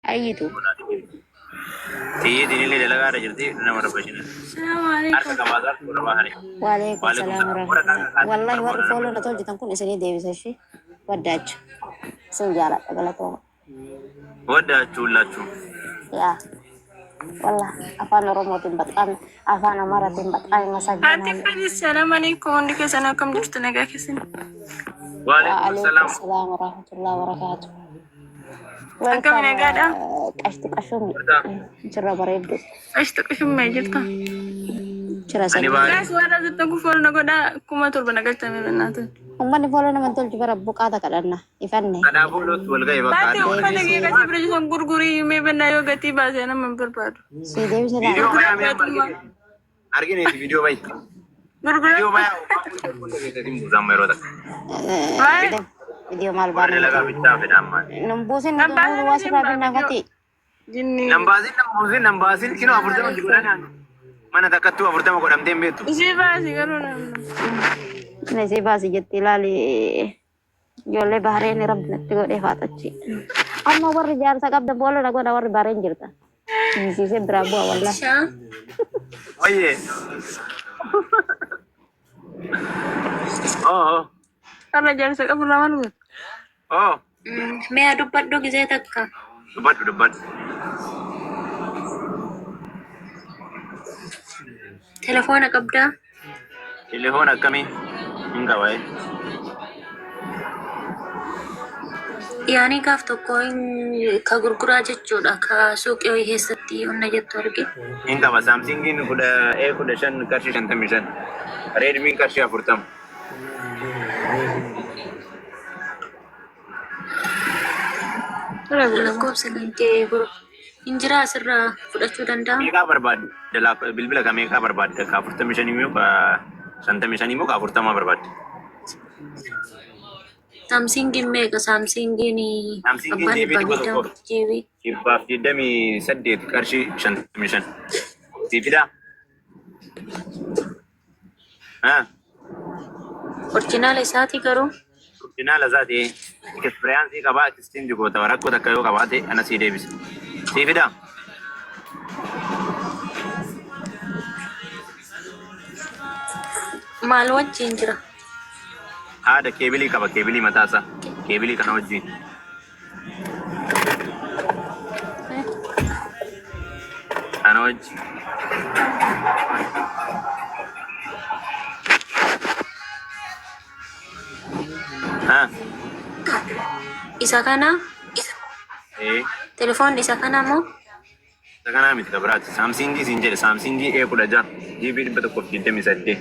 أيتو تيجي ديني اللي دلقا رجلتي نمر بشنا. السلام عليكم. أركب بازار كورا باهري. وعليكم السلام ورحمة الله. والله ور فولو نتوجه تنكون إسني ديفيس هشي وداج سنجارة أقلتها ودا تشولاتشو. يا والله أفان رموت بطان أفان مرة بطان مسجنا. هاتي فادي السلام عليكم. عندك سنة كم درت نجا كسن. وعليكم السلام ورحمة الله وبركاته. أنكم من قاعدة؟ أشتك أشومي جرى بريدو أشتك شو ما جبتها. جرى سني لا سوالف تتوقف فول نقدا كم تربى نقدت من الناتن. أمني فولو نمن تول جبر بوك هذا كلامنا يفني. أنا فولو تقول جاي بقى. باتي وفنا جي كتير بريج سون غرغري مي بنا يو كتير بس أنا من برباد. سي ديفيس لا. فيديو باي أرجعني فيديو باي. غرغري. فيديو باي. تيم بزام ميرودا. فيديو مال بار. لगा बिट्टा फिर हम. نمبوسين نمبوسين واسبا بنافتي. नंबासिन किनो अफुर्तम जुगुराने mana takattu अफुर्तम को डमते में तू Sibasi करो ना नहीं sibasi जत्ती लाली जोले बाहर ने रब नत्ती को देखात अच्छी अम्मा वर जार सकब द बोलो ना को ना वर बाहर जिरता इसी से ब्रावो वाला ओये ओ karena jangan sekap perlawan gue ओ मैं aduh padu gisaya takka debat telepon akabda telepon kami enggak wae yani gaaf tokko ka gurguraa jechuudha ka suuqii keessatti onna jettu arge enggak wa samsungin kuda shan karshi shantamii shan redmi karshi afurtam lakkoofsa kee injira asirraa fudhachuu danda'a. Meeqa barbaadde? Bilbila ka meeqa barbaadde? Ka 45 immoo ka 55 immoo ka 40 barbaadde? Samsungin meeqa? Samsungin Samsungin deebii dhibba tokko. Dhibbaaf 28 qarshii 55. Siifidha? Orjinaala isaati garuu. Orjinaala isaati ekspiriyaansii qabaa ekistiin jigoota rakkoo takka yoo qabaate ana sii deebisa. Siifidha? Maal wajjin jira? Haada keebilii qaba keebilii mataasaa. Keebilii kana wajjin. Ana wajjin. Isa kana? Telepon isa kana mo? Isa kana miti kabiraati. Samsungii siin jedhe Samsungii A16 GB 128.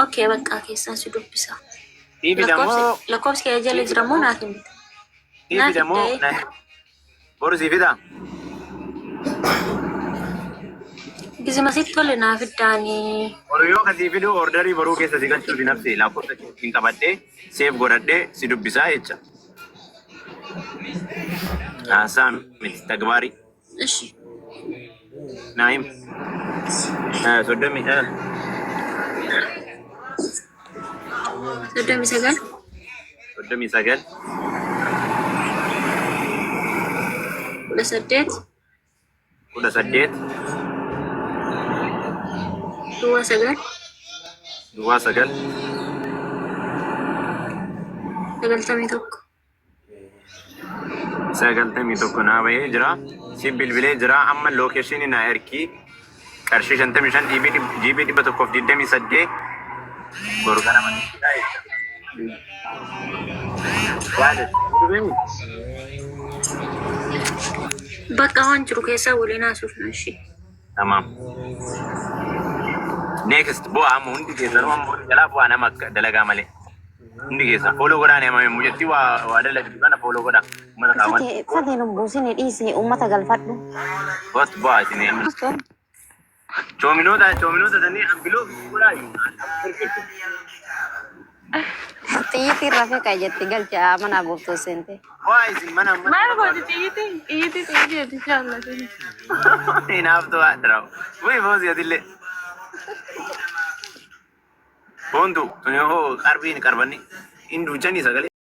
Okay, bakka keessan si dubbisa. TV damoo lakkoofsi kee jala jira moo naaf himte? TV damoo boru siifidha? Gizima sitti tole naaf iddaani. Boru yoo kasii fidu ordarii boruu keessa si galchuuf nafsi lakkoofsa hin qabadhee seef godhadhee si dubbisaa jecha. Haasaa miti tagbaari. Ishi. Naayim. Soddomii sagal. 39. 18. 18. 29. 29. 91. 91 naa bahee jira. Si bilbilee jira amma lookeeshinii naa erkii qarshii 55 GB 128 gorgana maniidha jecha. Bakka waan jiru keessaa waliin haasofna ishee. Tamam. Next bu'aa amma hundi keessan amma jalaa bu'aa nama dalagaa malee. Hundi keessa follow godhaan himame mujatti waa dalagdu kana follow godhaa. Uummata kaawwan. Fatee numbuusin dhiisi uummata galfadhu. Wat bu'aa isin himma. Coominoota sanii ambiloo godhaa. Xiyyiitiin rafee kan jetti galcha mana buuftuu seente. Waa isin mana. Maal gooti xiyyiitii jaallatanii. Hinaaftuu haadha. Wayii foosii atillee. Foontu tuni hoo qarbiin qarbanni Hindu jani sagalee.